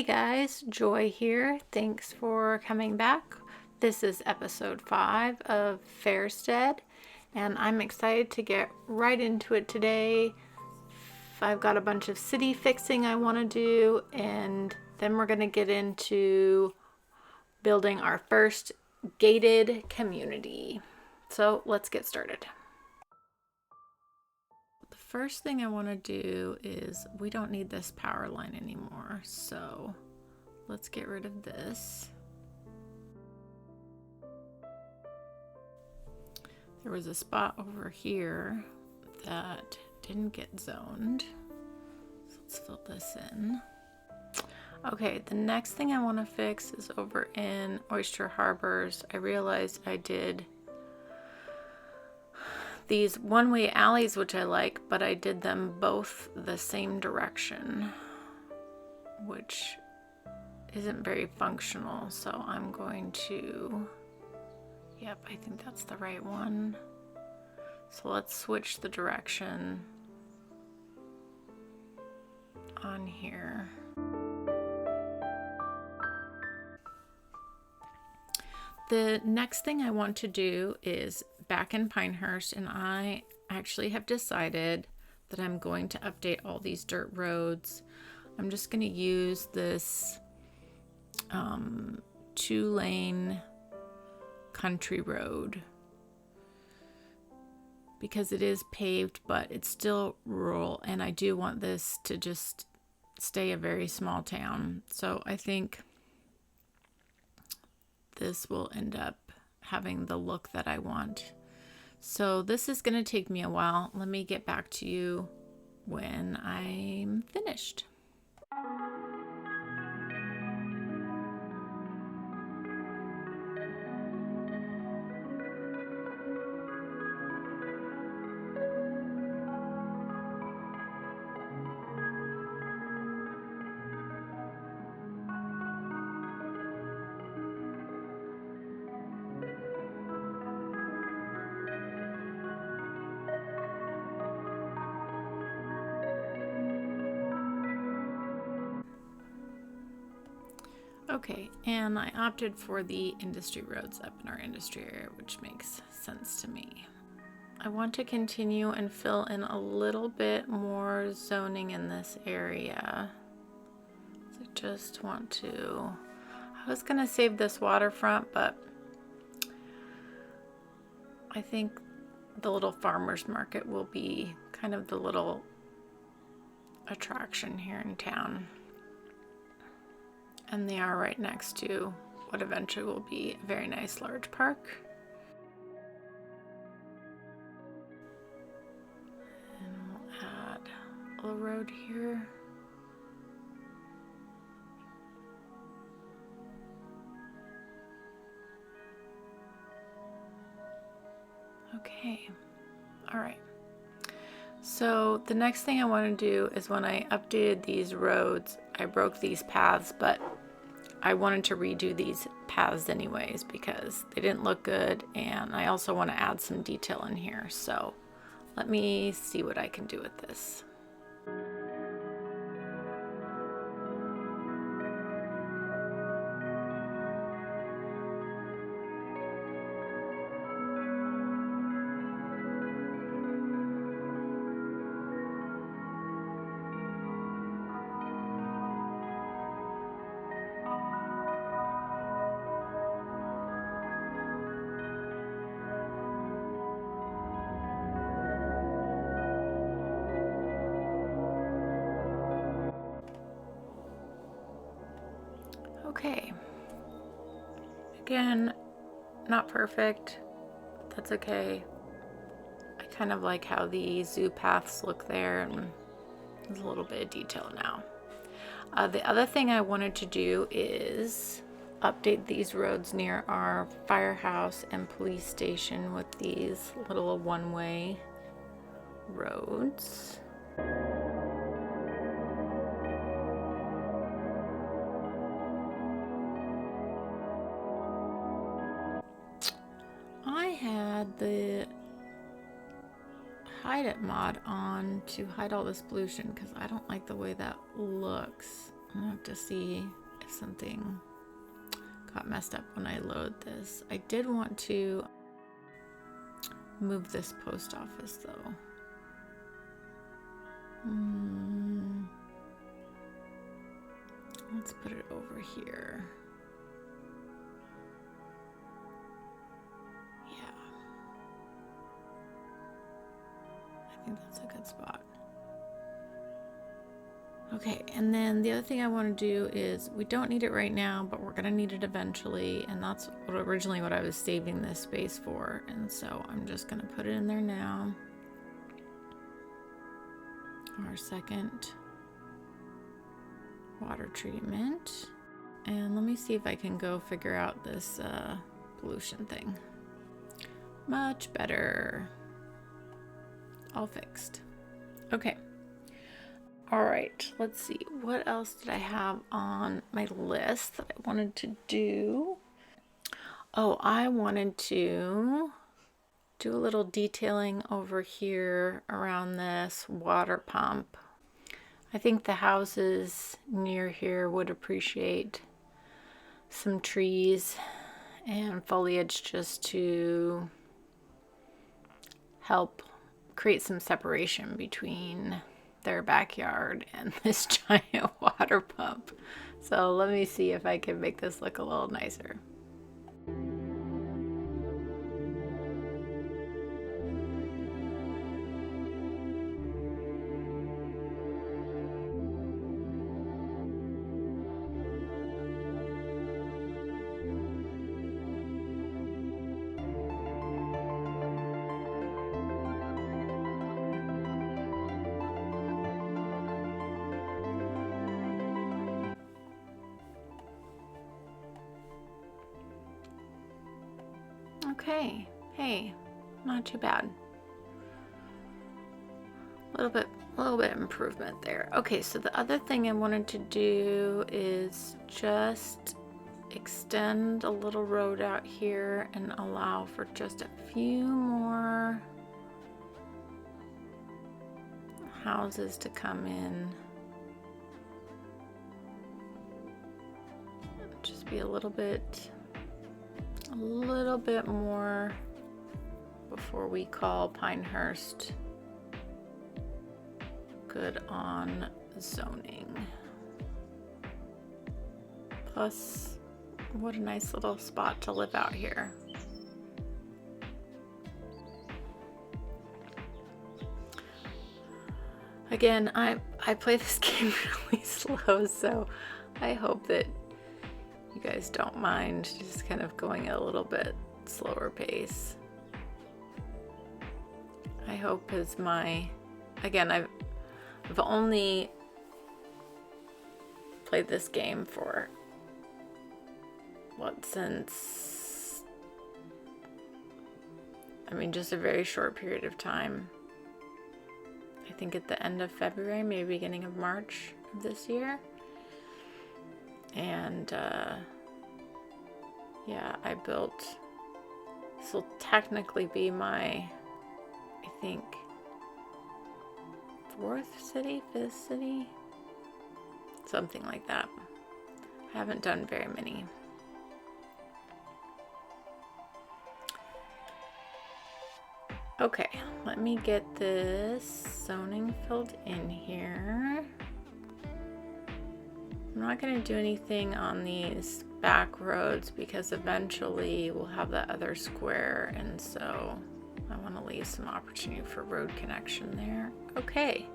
guys, Joy here. Thanks for coming back. This is episode 5 of Fairsted, and I'm excited to get right into it today. I've got a bunch of city fixing I want to do, and then we're going to get into building our first gated community. So let's get started. The first thing I want to do is, we don't need this power line anymore, so let's get rid of this. There was a spot over here that didn't get zoned, so let's fill this in. Okay, the next thing I want to fix is over in Oyster Harbors. I realized I did these one-way alleys, which I like, but I did them both the same direction, which isn't very functional. So I'm going to, yep, I think that's the right one. So let's switch the direction on here. The next thing I want to do is back in Pinehurst, and I actually have decided that I'm going to update all these dirt roads. I'm just going to use this 2-lane country road because it is paved, but it's still rural, and I do want this to just stay a very small town. So I think this will end up having the look that I want. So this is going to take me a while. Let me get back to you when I'm finished. Okay, and I opted for the industry roads up in our industry area, which makes sense to me. I want to continue and fill in a little bit more zoning in this area. So I just want to, I was going to save this waterfront, but I think the little farmers market will be kind of the little attraction here in town. And they are right next to what eventually will be a very nice large park. And we'll add a little road here. Okay, all right. So the next thing I want to do is, when I updated these roads, I broke these paths, but I wanted to redo these paths anyways because they didn't look good, and I also want to add some detail in here. So let me see what I can do with this. Okay, again, not perfect, but that's okay. I kind of like how the zoo paths look there, and there's a little bit of detail now. The other thing I wanted to do is update these roads near our firehouse and police station with these little one-way roads. I had the hide it mod on to hide all this pollution because I don't like the way that looks. I'm gonna have to see something got messed up when I load this. I did want to move this post office though. Let's put it over here. Yeah. I think that's a good spot. Okay, and then the other thing I want to do is, we don't need it right now, but we're going to need it eventually, and that's originally what I was saving this space for, and so I'm just going to put it in there now. Our second water treatment. And let me see if I can go figure out this pollution thing. Much better. All fixed. Okay. All right, let's see. What else did I have on my list that I wanted to do? Oh, I wanted to do a little detailing over here around this water pump. I think the houses near here would appreciate some trees and foliage just to help create some separation between their backyard and this giant water pump. So let me see if I can make this look a little nicer. Okay, hey, not too bad. A little bit improvement there. Okay, so the other thing I wanted to do is just extend a little road out here and allow for just a few more houses to come in. Just be a little bit more before we call Pinehurst good on zoning. Plus, what a nice little spot to live out here. Again, I play this game really slow, so I hope that you guys don't mind just kind of going at a little bit slower pace. I hope again, I've only played this game for since just a very short period of time. I think at the end of February, maybe beginning of March of this year. And yeah, I built, this will technically be my, I think, 4th city, 5th city, something like that. I haven't done very many. Okay, let me get this zoning filled in here. I'm not going to do anything on these back roads because eventually we'll have that other square, and so I want to leave some opportunity for road connection there. Okay,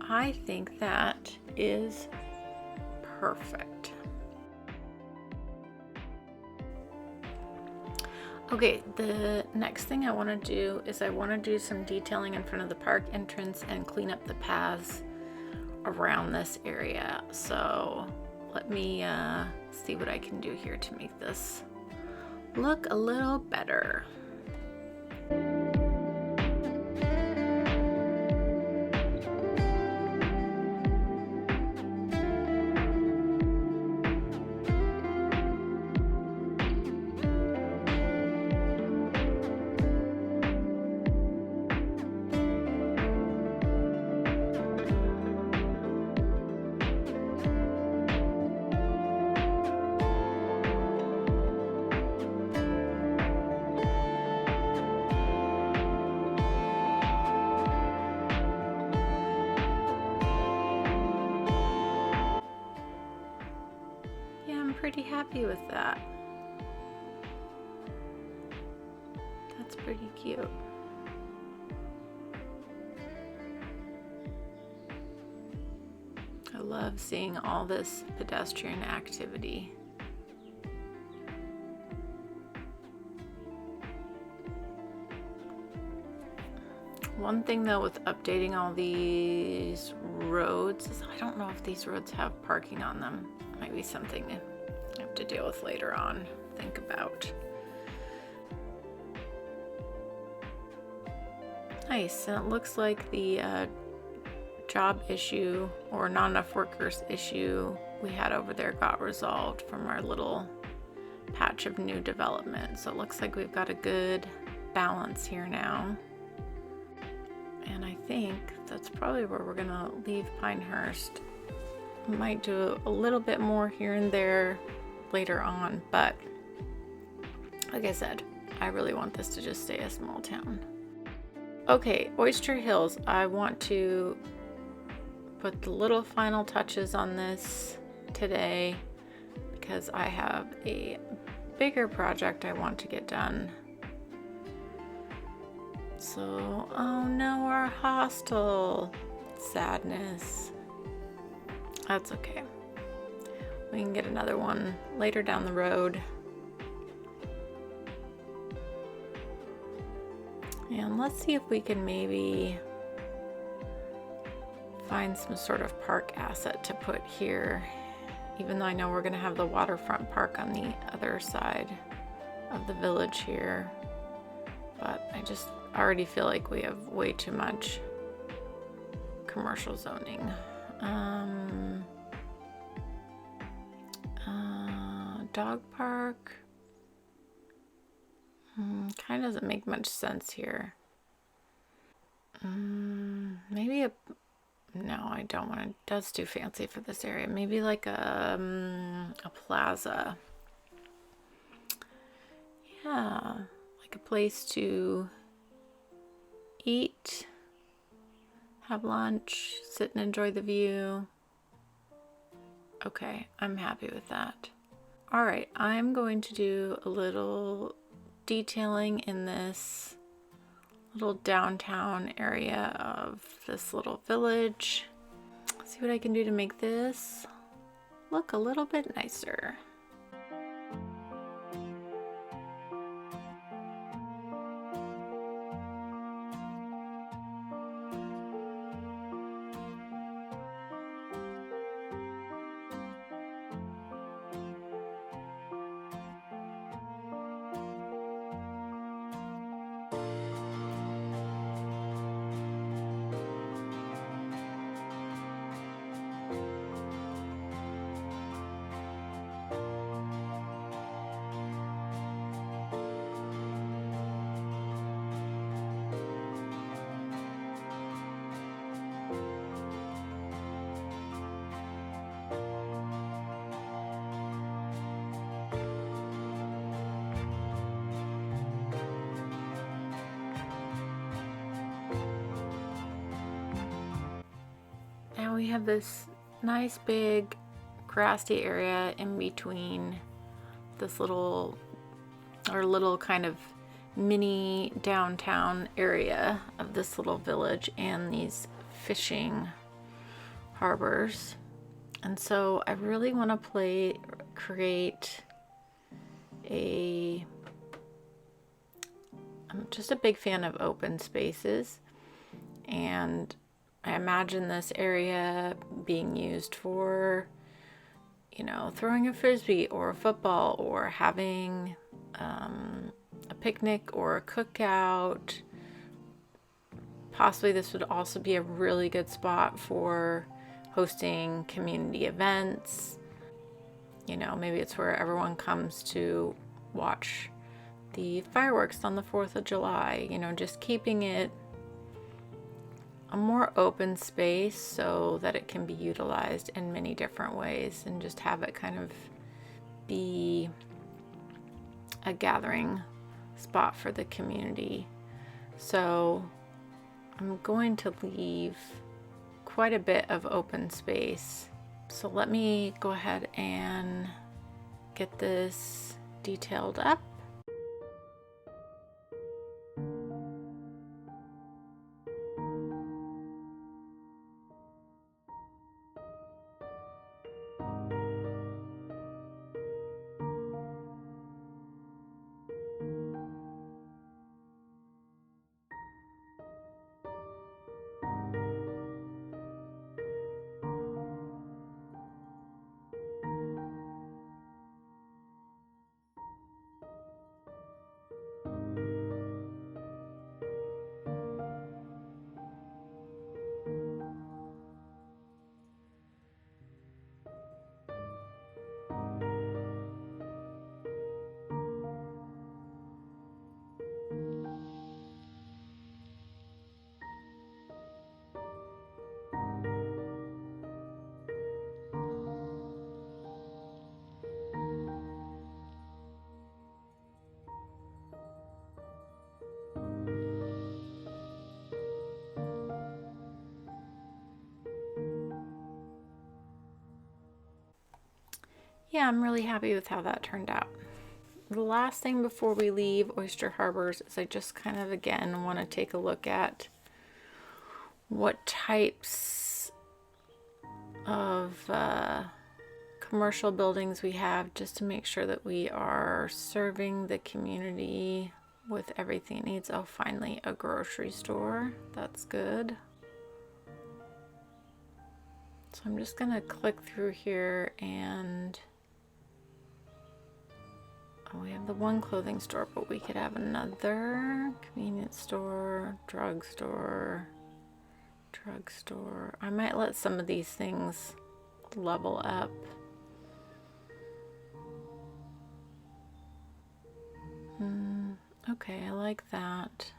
I think that is perfect. Okay, the next thing I want to do is I want to do some detailing in front of the park entrance and clean up the paths around this area. So let me see what I can do here to make this look a little better. pretty happy with that. That's pretty cute. I love seeing all this pedestrian activity. One thing though with updating all these roads is I don't know if these roads have parking on them. Might be something I have to deal with later on, think about. Nice, and it looks like the job issue or not enough workers issue we had over there got resolved from our little patch of new development. So it looks like we've got a good balance here now. And I think that's probably where we're gonna leave Pinehurst. We might do a little bit more here and there later on, but like I said, I really want this to just stay a small town. Okay, Oyster Hills, I want to put the little final touches on this today because I have a bigger project I want to get done. So, oh no, our hostel. Sadness. That's okay. We can get another one later down the road. And let's see if we can maybe find some sort of park asset to put here, even though I know we're going to have the waterfront park on the other side of the village here. But I just already feel like we have way too much commercial zoning. Dog park. Kind of doesn't make much sense here. Maybe no, I don't want to. That's too fancy for this area. Maybe like a plaza. Yeah, like a place to eat, have lunch, sit and enjoy the view. Okay, I'm happy with that. All right, I'm going to do a little detailing in this little downtown area of this little village. See what I can do to make this look a little bit nicer. Now we have this nice big grassy area in between this little kind of mini downtown area of this little village and these fishing harbors. And so I really want to create I'm just a big fan of open spaces, and I imagine this area being used for, you know, throwing a frisbee or a football or having a picnic or a cookout. Possibly this would also be a really good spot for hosting community events. You know, maybe it's where everyone comes to watch the fireworks on the 4th of July. You know, just keeping it a more open space so that it can be utilized in many different ways and just have it kind of be a gathering spot for the community. So I'm going to leave quite a bit of open space. So let me go ahead and get this detailed up. Yeah, I'm really happy with how that turned out. The last thing before we leave Oyster Harbors is I just kind of again want to take a look at what types of commercial buildings we have, just to make sure that we are serving the community with everything it needs. Oh, finally a grocery store. That's good. So I'm just gonna click through here, and we have the one clothing store, but we could have another convenience store, drugstore. I might let some of these things level up. Okay, I like that.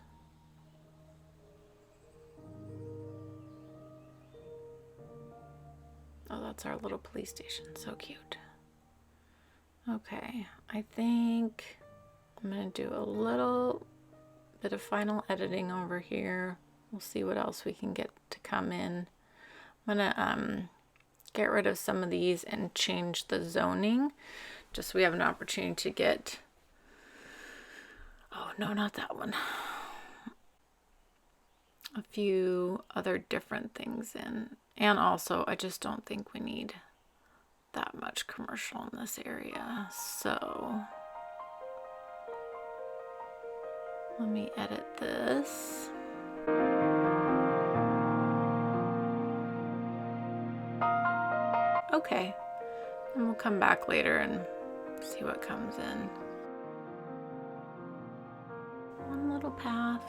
Oh, that's our little police station. So cute. Okay, I think I'm gonna do a little bit of final editing over here. We'll see what else we can get to come in. I'm gonna get rid of some of these and change the zoning, just so we have an opportunity to get, oh no, not that one, a few other different things in. And also, I just don't think we need that much commercial in this area. So let me edit this. Okay, and we'll come back later and see what comes in. One little path.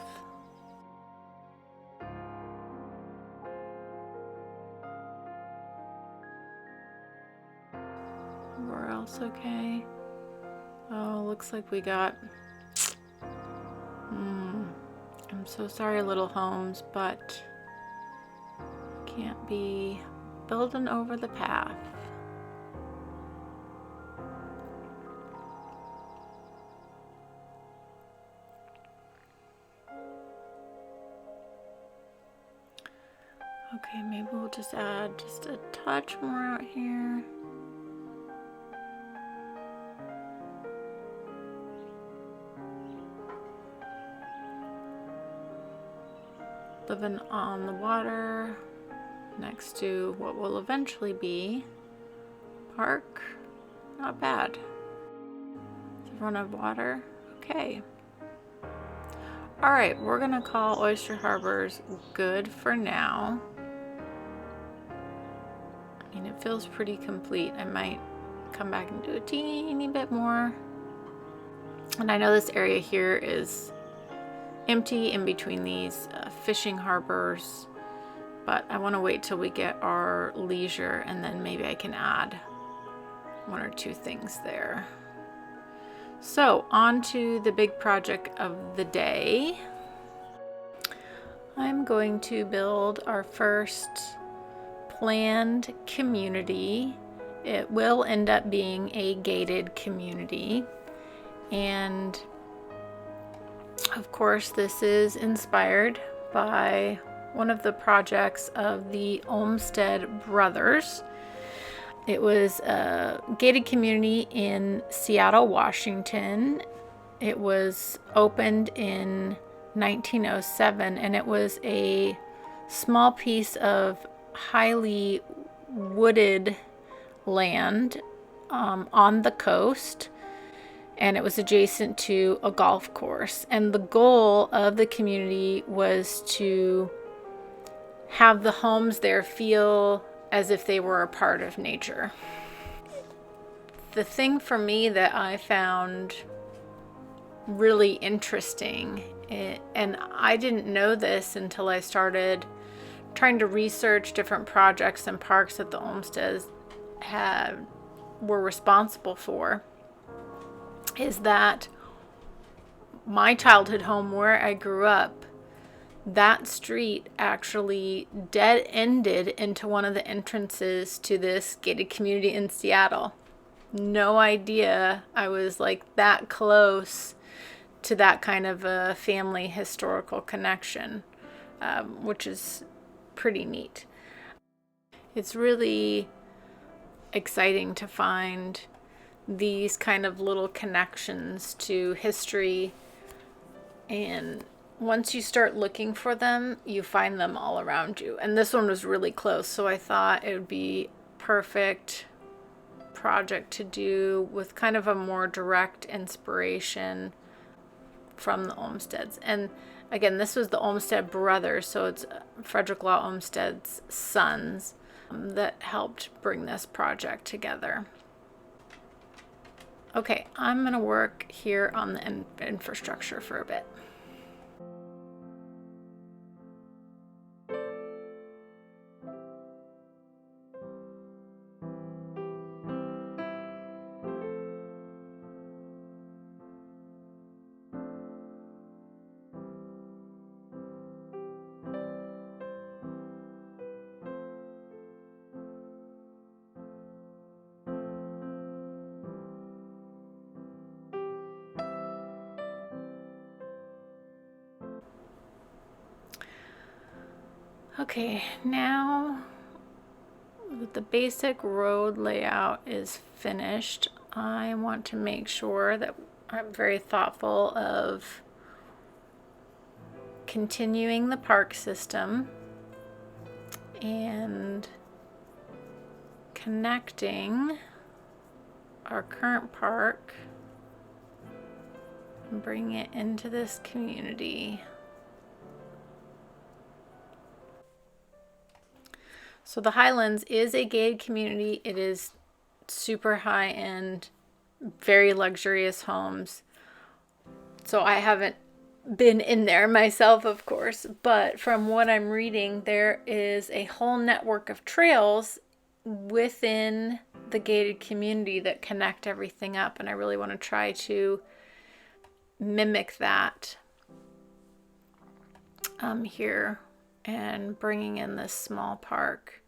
We're else okay? Oh, looks like we got... I'm so sorry, little homes, but can't be building over the path. Okay, maybe we'll just add just a touch more out here. Living on the water next to what will eventually be park. Not bad. Does everyone have water? Okay. All right, we're gonna call Oyster Harbors good for now. I mean, it feels pretty complete. I might come back and do a teeny bit more. And I know this area here is empty in between these fishing harbors, but I want to wait till we get our leisure, and then maybe I can add one or two things there. So on to the big project of the day. I'm going to build our first planned community. It will end up being a gated community, and of course this is inspired by one of the projects of the Olmsted Brothers. It was a gated community in Seattle, Washington. It was opened in 1907, and it was a small piece of highly wooded land on the coast, and it was adjacent to a golf course. And the goal of the community was to have the homes there feel as if they were a part of nature. The thing for me that I found really interesting, and I didn't know this until I started trying to research different projects and parks that the Olmsteds were responsible for, is that my childhood home where I grew up, that street actually dead ended into one of the entrances to this gated community in Seattle. No idea I was like that close to that kind of a family historical connection, which is pretty neat. It's really exciting to find these kind of little connections to history, and once you start looking for them, you find them all around you. And this one was really close, so I thought it would be perfect project to do with kind of a more direct inspiration from the Olmsteds. And again, this was the Olmsted Brothers, so it's Frederick Law Olmsted's sons that helped bring this project together. Okay, I'm going to work here on the infrastructure for a bit. Okay, now that the basic road layout is finished, I want to make sure that I'm very thoughtful of continuing the park system and connecting our current park and bringing it into this community. So the Highlands is a gated community. It is super high-end, very luxurious homes. So I haven't been in there myself, of course, but from what I'm reading, there is a whole network of trails within the gated community that connect everything up, and I really want to try to mimic that here and bringing in this small park.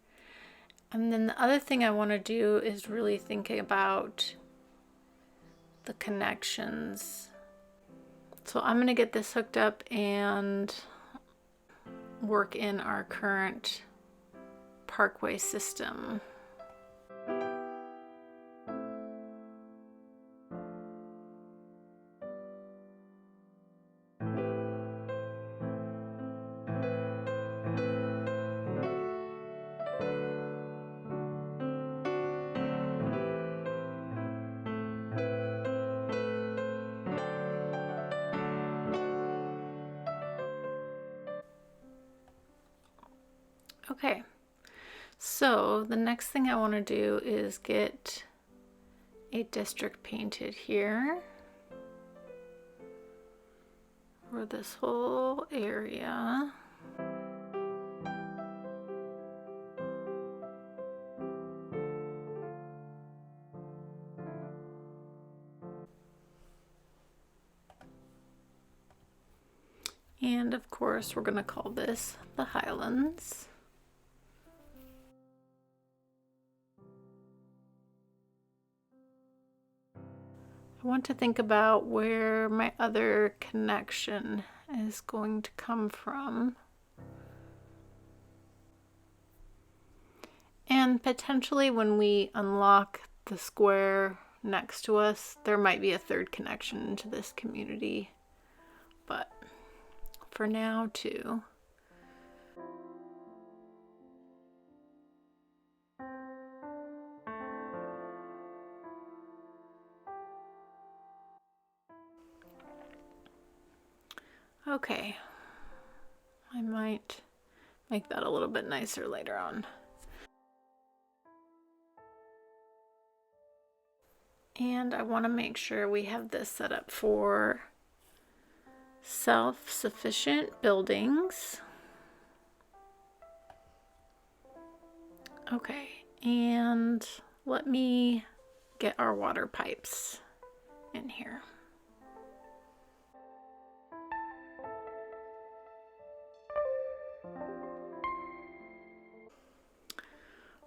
And then the other thing I want to do is really thinking about the connections. So I'm going to get this hooked up and work in our current parkway system. Okay, so the next thing I want to do is get a district painted here for this whole area. And of course, we're going to call this the Highlands. I want to think about where my other connection is going to come from. And potentially when we unlock the square next to us, there might be a third connection to this community. But for now, 2. Okay, I might make that a little bit nicer later on. And I want to make sure we have this set up for self-sufficient buildings. Okay, and let me get our water pipes in here.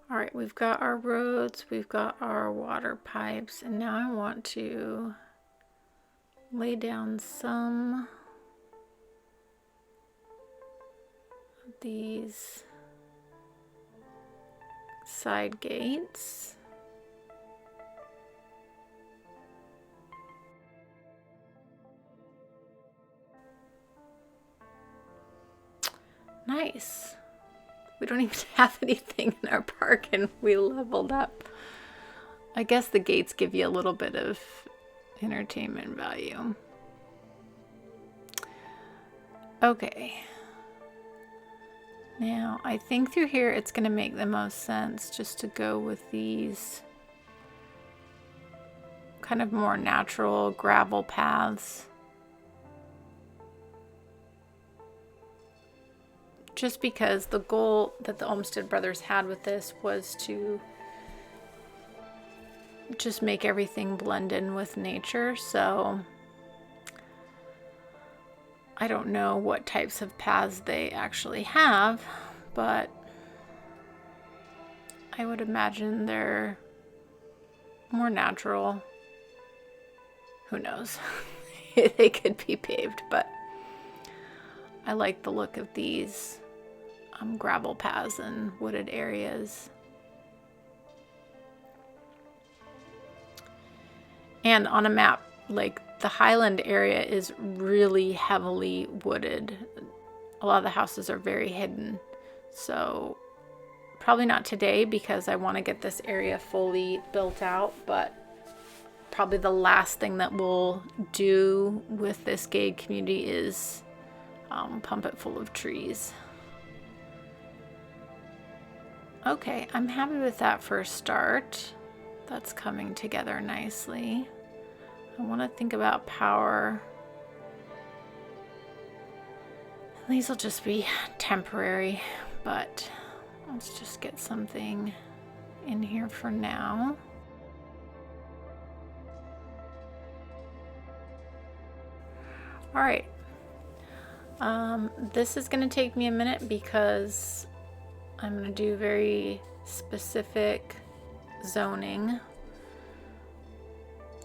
All right, we've got our roads, we've got our water pipes, and now I want to lay down some of these side gates. Nice. We don't even have anything in our park and we leveled up. I guess the gates give you a little bit of entertainment value. Okay. Now, I think through here it's going to make the most sense just to go with these kind of more natural gravel paths. Just because the goal that the Olmsted Brothers had with this was to just make everything blend in with nature. So I don't know what types of paths they actually have, but I would imagine they're more natural. Who knows? They could be paved, but I like the look of these gravel paths and wooded areas. And on a map, like the highland area is really heavily wooded. A lot of the houses are very hidden. So probably not today because I want to get this area fully built out, but probably the last thing that we'll do with this gated community is pump it full of trees. Okay, I'm happy with that for a start. That's coming together nicely. I want to think about power. These will just be temporary, but let's just get something in here for now. All right. This is going to take me a minute because I'm going to do very specific zoning.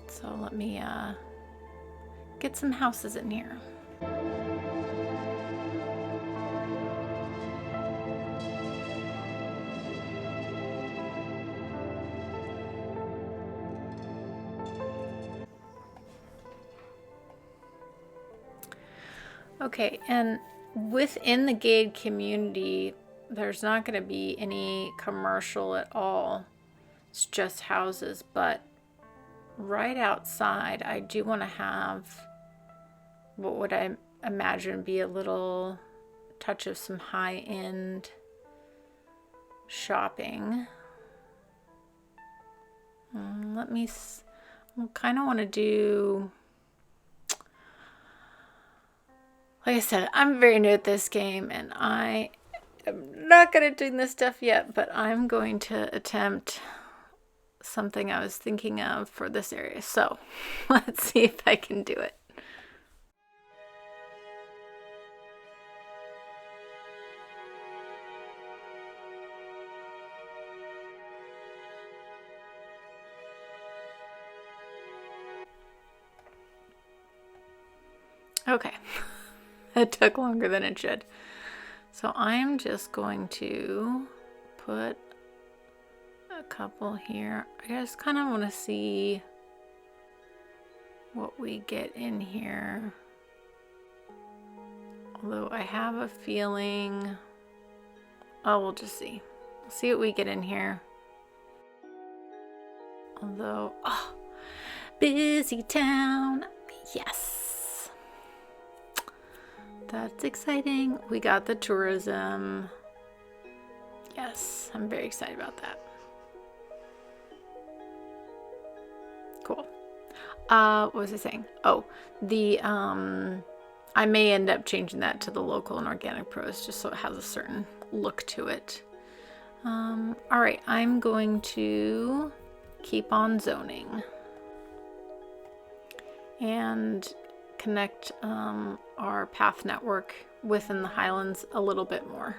So let me get some houses in here. Okay, and within the gated community, there's not going to be any commercial at all. It's just houses, but right outside, I do want to have what would I imagine be a little touch of some high-end shopping. I kind of want to do, like I said, I'm very new at this game and I am not good at doing this stuff yet, but I'm going to attempt something I was thinking of for this area. So let's see if I can do it. Okay, it took longer than it should. So I'm just going to put a couple here. I just kind of want to see what we get in here. Although I have a feeling, oh, we'll just see. We'll see what we get in here. Although, oh, busy town, yes. That's exciting. We got the tourism. Yes, I'm very excited about that. Cool. What was I saying? Oh, the, I may end up changing that to the local and organic prose just so it has a certain look to it. All right, I'm going to keep on zoning and connect our path network within the Highlands a little bit more.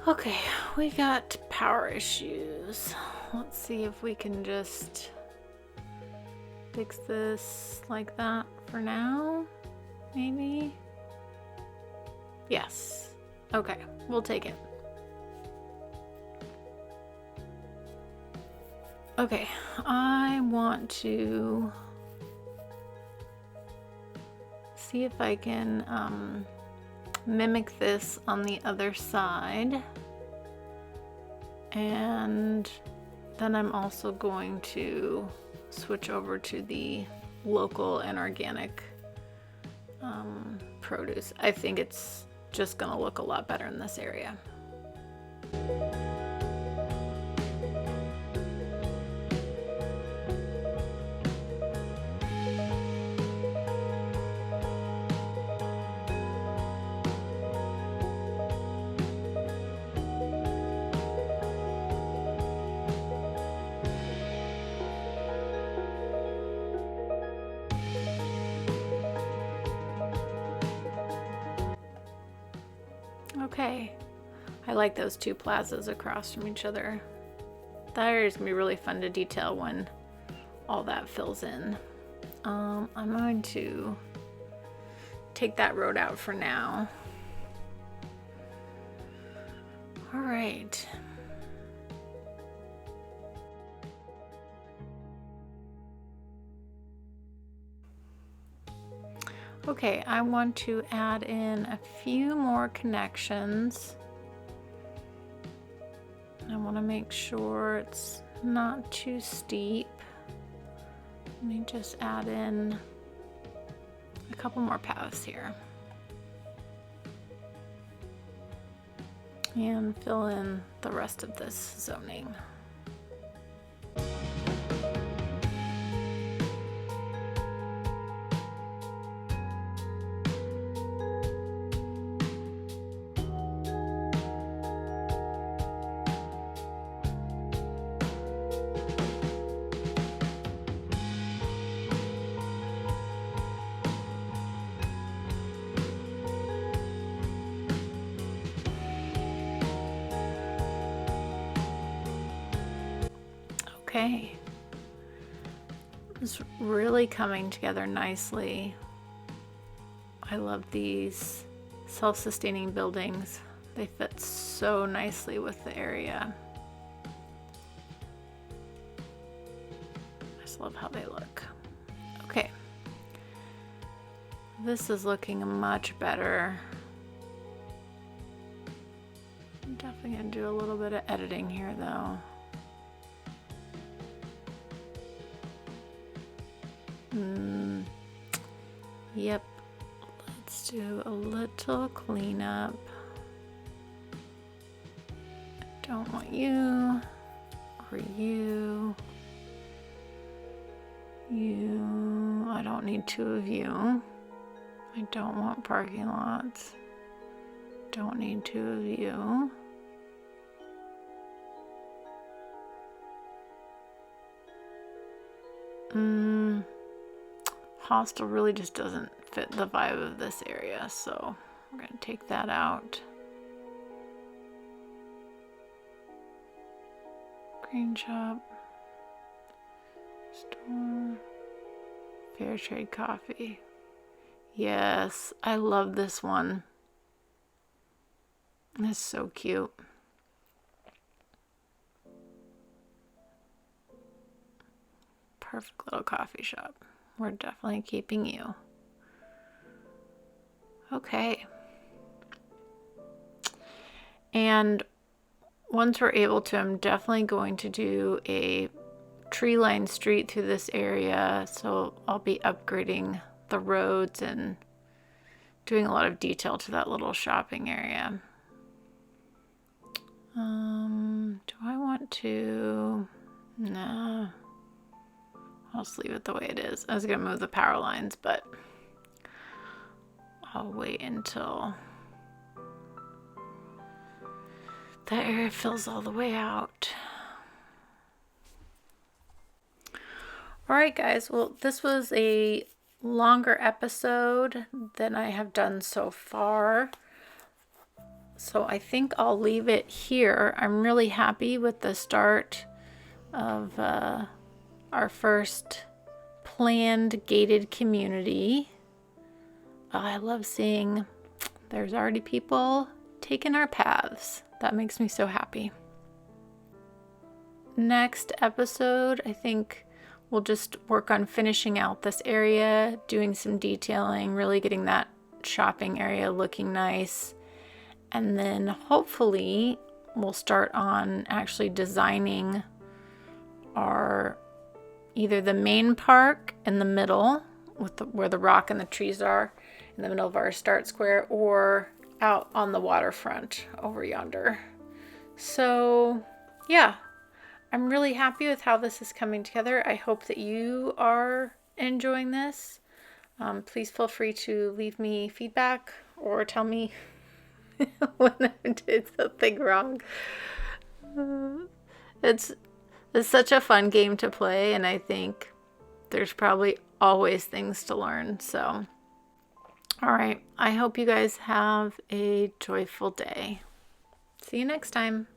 Okay, we got power issues. Let's see if we can just fix this like that for now, maybe? Yes. Okay, we'll take it. Okay, I want to see if I can mimic this on the other side, and then I'm also going to switch over to the local and organic produce. I think it's just gonna look a lot better in this area. Okay, I like those two plazas across from each other. That area is gonna be really fun to detail when all that fills in. I'm going to take that road out for now. All right. Okay, I want to add in a few more connections. I want to make sure it's not too steep. Let me just add in a couple more paths here. And fill in the rest of this zoning. Okay, it's really coming together nicely. I love these self-sustaining buildings. They fit so nicely with the area. I just love how they look. Okay, this is looking much better. I'm definitely gonna do a little bit of editing here though. Yep, let's do a little cleanup. I don't want you or you. I don't need two of you. I don't want parking lots. Don't need two of you. Hostel really just doesn't fit the vibe of this area, so we're going to take that out. Green shop. Store. Fair trade coffee. Yes, I love this one. It's so cute. Perfect little coffee shop. We're definitely keeping you. Okay. And once we're able to, I'm definitely going to do a tree-lined street through this area. So I'll be upgrading the roads and doing a lot of detail to that little shopping area. Do I want to? No. I'll just leave it the way it is. I was going to move the power lines, but I'll wait until that area fills all the way out. Alright guys, well this was a longer episode than I have done so far. So I think I'll leave it here. I'm really happy with the start of our first planned gated community. I love seeing there's already people taking our paths. That makes me so happy. Next episode, I think we'll just work on finishing out this area, doing some detailing, really getting that shopping area looking nice. And then hopefully we'll start on actually designing our either the main park in the middle with where the rock and the trees are in the middle of our start square, or out on the waterfront over yonder. So yeah, I'm really happy with how this is coming together. I hope that you are enjoying this. Please feel free to leave me feedback or tell me when I did something wrong. It's such a fun game to play, and I think there's probably always things to learn. So, all right, I hope you guys have a joyful day. See you next time.